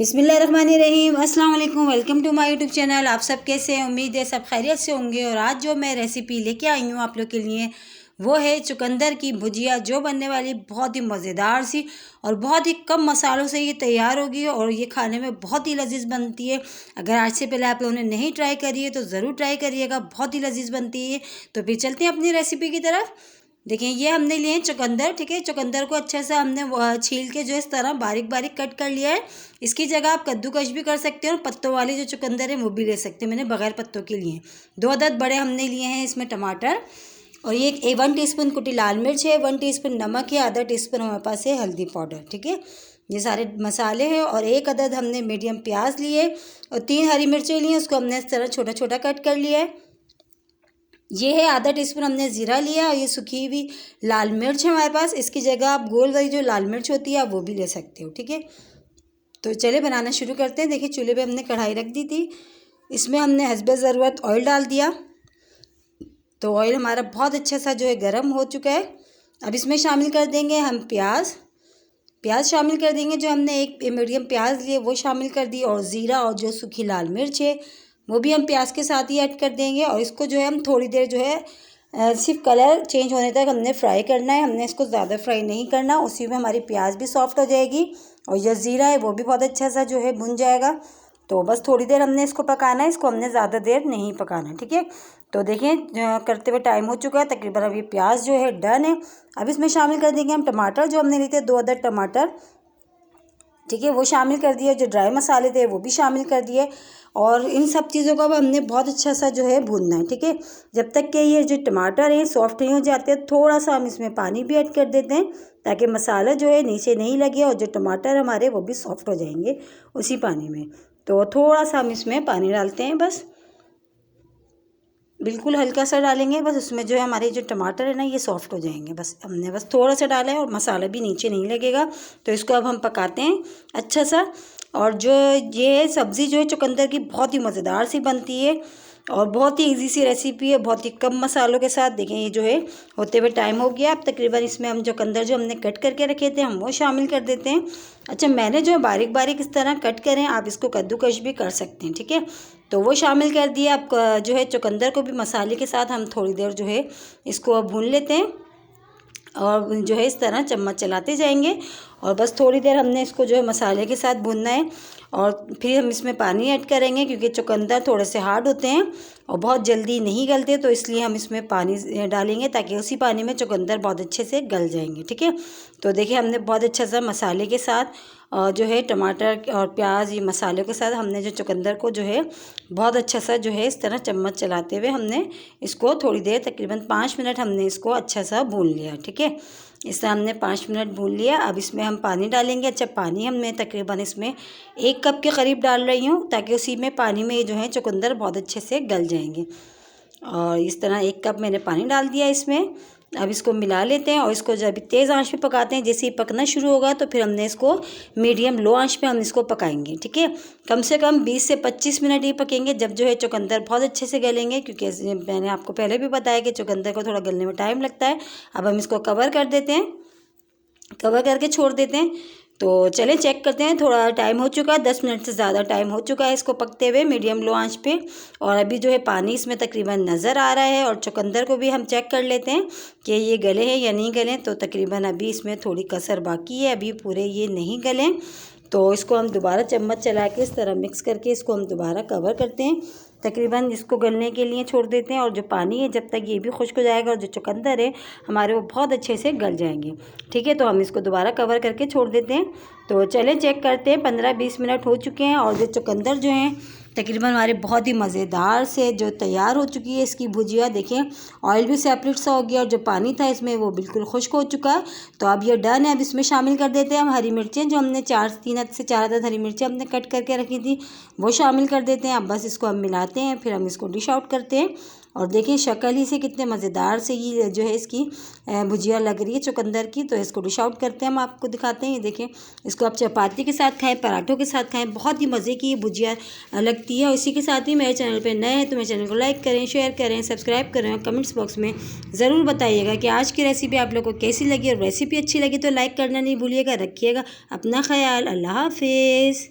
बिस्मिल्लाहिर्रहमानिर्रहीम, अस्सलाम वालेकुम। Welcome to my YouTube channel. आप सब कैसे हैं? उम्मीद है सब खैरियत से होंगे। और आज जो मैं रेसिपी लेके आई हूँ आप लोग के लिए वो है चुकंदर की भुजिया, जो बनने वाली बहुत ही मज़ेदार सी और बहुत ही कम मसालों से ये तैयार होगी और ये खाने में बहुत ही लजीज बनती है। अगर आज से पहले आप लोगों ने नहीं ट्राई करी है तो ज़रूर ट्राई करिएगा, बहुत ही लजीज बनती है। तो फिर चलते हैं अपनी रेसिपी की तरफ। देखिए ये हमने लिए हैं चुकंदर, ठीक है। चुकंदर को अच्छे से हमने छील के जो इस तरह बारीक बारीक कट कर लिया है। इसकी जगह आप कद्दूकश भी कर सकते हो और पत्तों वाली जो चुकंदर है वो भी ले सकते हैं। मैंने बगैर पत्तों के लिए 2 अदद बड़े हमने लिए हैं। इसमें टमाटर और ये 1 टीस्पून कुटी लाल मिर्च है, 1 टीस्पून नमक है, आधा टीस्पून हमारे पास है हल्दी पाउडर, ठीक है। ये सारे मसाले हैं। और 1 अदद हमने मीडियम प्याज लिए और 3 हरी मिर्चें ली हैं, उसको हमने इस तरह छोटा छोटा कट कर लिया है। ये है आधा टीस्पून हमने ज़ीरा लिया और ये सूखी हुई लाल मिर्च है हमारे पास। इसकी जगह आप गोल वाली जो लाल मिर्च होती है आप वो भी ले सकते हो, ठीक है। तो चले बनाना शुरू करते हैं। देखिए चूल्हे पे हमने कढ़ाई रख दी थी, इसमें हमने हस्बे ज़रूरत ऑयल डाल दिया। तो ऑयल हमारा बहुत अच्छा सा जो है गर्म हो चुका है। अब इसमें शामिल कर देंगे हम प्याज शामिल कर देंगे। जो हमने एक मीडियम प्याज लिए वो शामिल कर दी और ज़ीरा और जो सूखी लाल मिर्च है वो भी हम प्याज के साथ ही ऐड कर देंगे। और इसको जो है हम थोड़ी देर जो है सिर्फ कलर चेंज होने तक हमने फ्राई करना है। हमने इसको ज़्यादा फ्राई नहीं करना, उसी में हमारी प्याज भी सॉफ्ट हो जाएगी और जो ज़ीरा है वो भी बहुत अच्छा सा जो है भुन जाएगा। तो बस थोड़ी देर हमने इसको पकाना है, इसको हमने ज़्यादा देर नहीं पकाना, ठीक है। तो देखिए करते हुए टाइम हो चुका है तकरीबन। अब ये प्याज जो है डन है। अब इसमें शामिल कर देंगे हम टमाटर, जो हमने लिए थे 2 अदद टमाटर, ठीक है, वो शामिल कर दिए। जो ड्राई मसाले थे वो भी शामिल कर दिए। और इन सब चीज़ों को अब हमने बहुत अच्छा सा जो है भूनना है, ठीक है। जब तक कि ये जो टमाटर हैं सॉफ्ट नहीं हो जाते, थोड़ा सा हम इसमें पानी भी ऐड कर देते हैं ताकि मसाला जो है नीचे नहीं लगे और जो टमाटर हमारे वो भी सॉफ्ट हो जाएंगे उसी पानी में। तो थोड़ा सा हम इसमें पानी डालते हैं, बस बिल्कुल हल्का सा डालेंगे। बस उसमें जो है हमारे जो टमाटर है ना ये सॉफ्ट हो जाएंगे। बस हमने बस थोड़ा सा डाला है और मसाला भी नीचे नहीं लगेगा। तो इसको अब हम पकाते हैं अच्छा सा। और जो ये सब्ज़ी जो है चुकंदर की बहुत ही मज़ेदार सी बनती है और बहुत ही इजी सी रेसिपी है, बहुत ही कम मसालों के साथ। देखें ये जो है होते हुए टाइम हो गया। अब तकरीबन इसमें हम चुकंदर जो हमने कट करके रखे थे हम वो शामिल कर देते हैं। अच्छा, मैंने जो बारीक बारीक इस तरह कट करें, आप इसको कद्दूकश भी कर सकते हैं, ठीक है। तो वो शामिल कर दिया। अब जो है चुकंदर को भी मसाले के साथ हम थोड़ी देर जो है इसको अब भून लेते हैं और जो है इस तरह चम्मच चलाते जाएंगे। और बस थोड़ी देर हमने इसको जो है मसाले के साथ भूनना है। और फिर हम इसमें पानी ऐड करेंगे क्योंकि चुकंदर थोड़े से हार्ड होते हैं और बहुत जल्दी नहीं गलते, तो इसलिए हम इसमें पानी डालेंगे ताकि उसी पानी में चुकंदर बहुत अच्छे से गल जाएंगे, ठीक है। तो देखिए हमने बहुत अच्छा सा मसाले के साथ जो है टमाटर और प्याज ये मसालों के साथ हमने जो चुकंदर को जो है बहुत अच्छा सा जो है इस तरह चम्मच चलाते हुए हमने इसको थोड़ी देर तकरीबन 5 मिनट हमने इसको अच्छा सा भून लिया, ठीक है। इस तरह हमने 5 मिनट भून लिया। अब इसमें हम पानी डालेंगे। अच्छा, पानी हमने तकरीबन इसमें 1 कप के करीब डाल रही हूँ ताकि उसी में पानी में जो है चुकंदर बहुत अच्छे से गल जाएंगे। और इस तरह 1 कप मैंने पानी डाल दिया इसमें। अब इसको मिला लेते हैं और इसको जब तेज़ आंच पे पकाते हैं, जैसे ही पकना शुरू होगा तो फिर हमने इसको मीडियम लो आंच पे हम इसको पकाएंगे, ठीक है। कम से कम 20 से 25 मिनट ही पकेंगे, जब जो है चुकंदर बहुत अच्छे से गलेंगे, क्योंकि मैंने आपको पहले भी बताया कि चुकंदर को थोड़ा गलने में टाइम लगता है। अब हम इसको कवर कर देते हैं, कवर करके छोड़ देते हैं। तो चलें चेक करते हैं, थोड़ा टाइम हो चुका है, 10 मिनट से ज़्यादा टाइम हो चुका है इसको पकते हुए मीडियम लो आंच पे। और अभी जो है पानी इसमें तकरीबन नज़र आ रहा है। और चुकंदर को भी हम चेक कर लेते हैं कि ये गले हैं या नहीं गले। तो तकरीबन अभी इसमें थोड़ी कसर बाकी है, अभी पूरे ये नहीं गले। तो इसको हम दोबारा चम्मच चला के इस तरह मिक्स करके इसको हम दोबारा कवर करते हैं, तकरीबन इसको गलने के लिए छोड़ देते हैं। और जो पानी है जब तक ये भी खुश्क हो जाएगा और जो चुकंदर है हमारे वो बहुत अच्छे से गल जाएंगे, ठीक है। तो हम इसको दोबारा कवर करके छोड़ देते हैं। तो चलें चेक करते हैं, 15-20 मिनट हो चुके हैं और जो चुकंदर जो हैं तकरीबन हमारे बहुत ही मज़ेदार से जो तैयार हो चुकी है इसकी भुजिया। देखें ऑयल भी सेपरेट सा हो गया और जो पानी था इसमें वो बिल्कुल खुश्क हो चुका है। तो अब ये डन है। अब इसमें शामिल कर देते हैं हम हरी मिर्चें, जो हमने 3 से 4 अदद हरी मिर्चें हमने कट करके रखी थी वो शामिल कर देते हैं। अब बस इसको हम मिलाते हैं, फिर हम इसको डिश आउट करते हैं। और देखिए शक्ल ही से कितने मज़ेदार से ये जो है इसकी भुजिया लग रही है चुकंदर की। तो इसको डिश आउट करते हैं, हम आपको दिखाते हैं। ये देखें, इसको आप चपाती के साथ खाएं, पराठों के साथ खाएं, बहुत ही मज़े की ये भुजिया लगती है। और इसी के साथ ही मेरे चैनल पे नए हैं तो मेरे चैनल को लाइक करें, शेयर करें, सब्सक्राइब करें और कमेंट्स बॉक्स में ज़रूर बताइएगा कि आज की रेसिपी आप लोगों को कैसी लगी। और रेसिपी अच्छी लगी तो लाइक करना नहीं भूलिएगा। रखिएगा अपना ख्याल। अल्लाह हाफिज़।